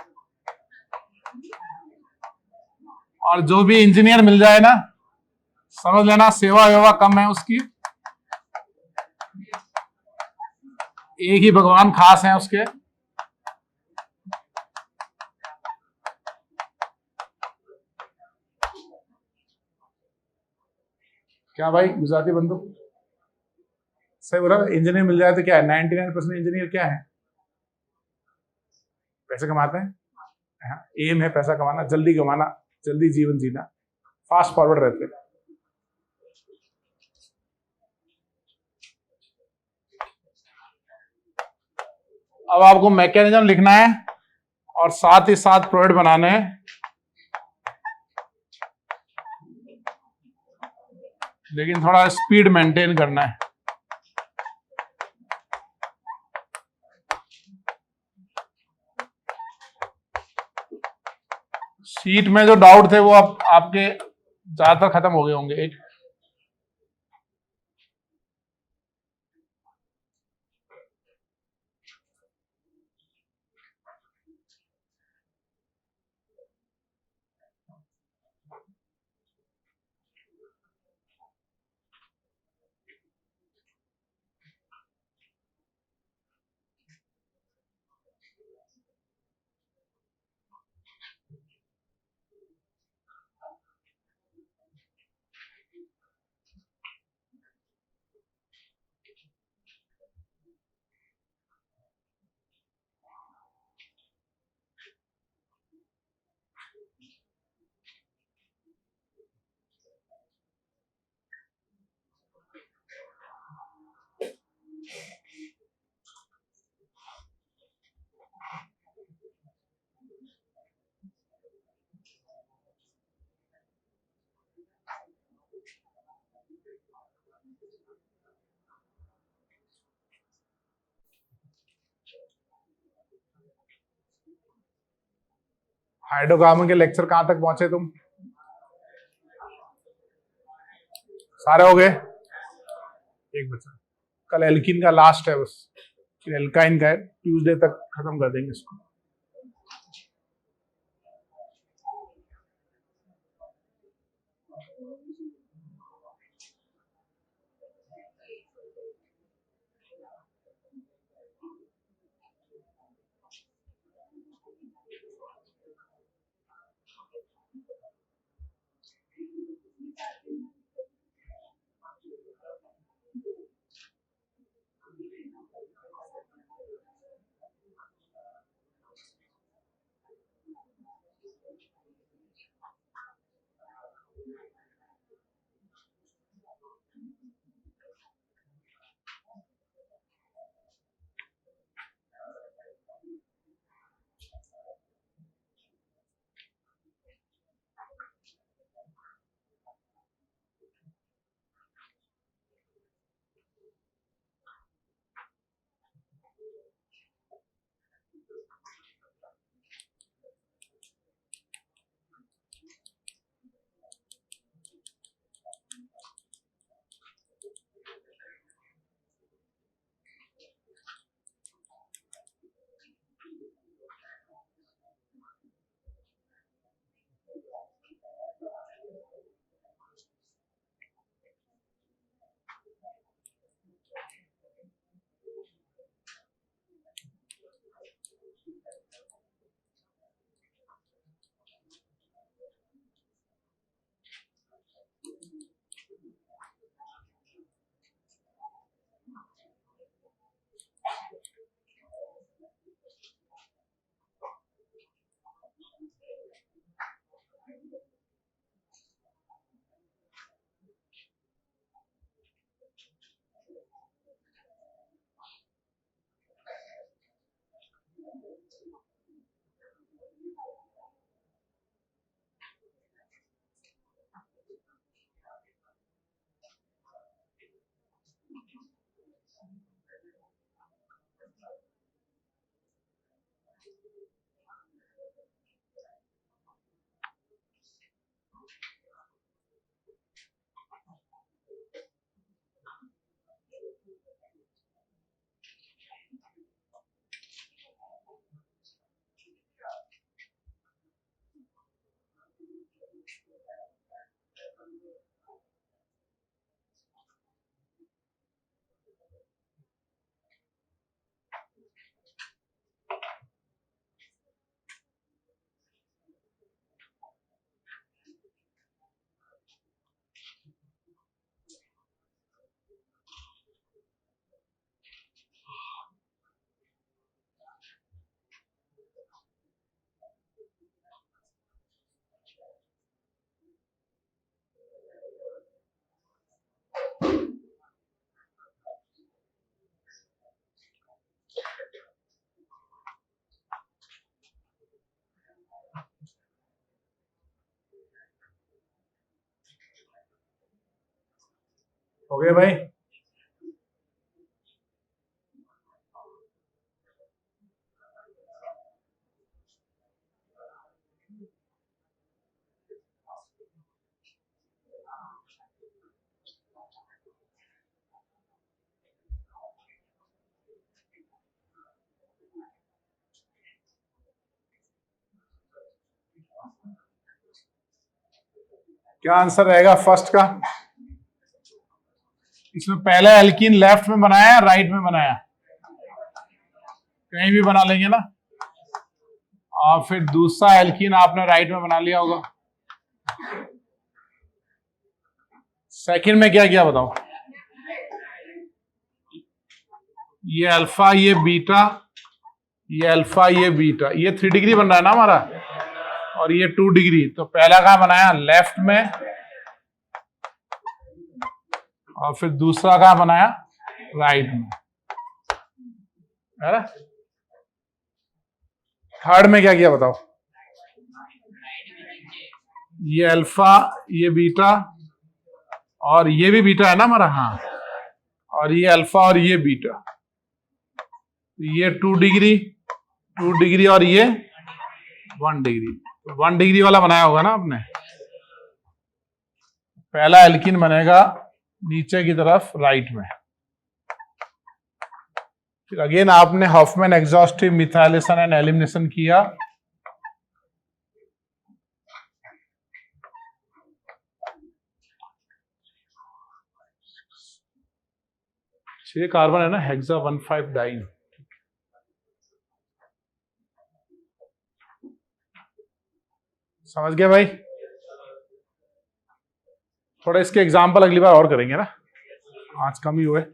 और जो भी इंजीनियर मिल जाए ना, समझ लेना सेवा वेवा कम है उसकी, एक ही भगवान खास है उसके। क्या भाई गुजराती बंधु सही बोला, इंजीनियर मिल जाए तो क्या है, 99% इंजीनियर क्या है, पैसे कमाते हैं। एम है पैसा कमाना, जल्दी कमाना, जल्दी जीवन जीना, फास्ट फॉरवर्ड रहते हैं। अब आपको मैकेनिज्म लिखना है और साथ ही साथ प्रोडक्ट बनाने हैं, लेकिन थोड़ा स्पीड मेंटेन करना है। शीट में जो डाउट थे वो आपके ज्यादातर खत्म हो गए होंगे। एक हाइड्रोकार्बन के लेक्चर कहां तक पहुंचे तुम, सारे हो गए? एक बचा, कल एल्किन का लास्ट है बस, फिर एल्काइन का है, ट्यूसडे तक खत्म कर देंगे इसको। हो गया भाई? क्या आंसर रहेगा फर्स्ट का? इसमें पहला एल्कीन लेफ्ट में बनाया या राइट में बनाया? कहीं भी बना लेंगे ना। और फिर दूसरा एल्कीन आपने राइट में बना लिया होगा। सेकंड में क्या किया बताओ? ये अल्फा, ये बीटा, ये अल्फा, ये बीटा, ये 3 डिग्री बन रहा है ना हमारा, और ये 2 डिग्री। तो पहला कहां बनाया? लेफ्ट में। और फिर दूसरा कहां बनाया? राइट में, है ना? थर्ड में क्या किया बताओ? ये अल्फा, ये बीटा, और ये भी बीटा है ना हमारा, हाँ, और ये अल्फा और ये बीटा, ये 2 डिग्री, 2 डिग्री, और ये 1 डिग्री। तो 1 डिग्री वाला बनाया होगा ना आपने। पहला एल्कीन बनेगा नीचे की तरफ राइट में। फिर अगेन आपने Hofmann exhaustive methylation and elimination किया। छह कार्बन है ना, हेक्सा 1,5 डाइन। समझ गया भाई? थोड़ा इसके एग्जाम्पल अगली बार और करेंगे ना, आज कम ही हुए।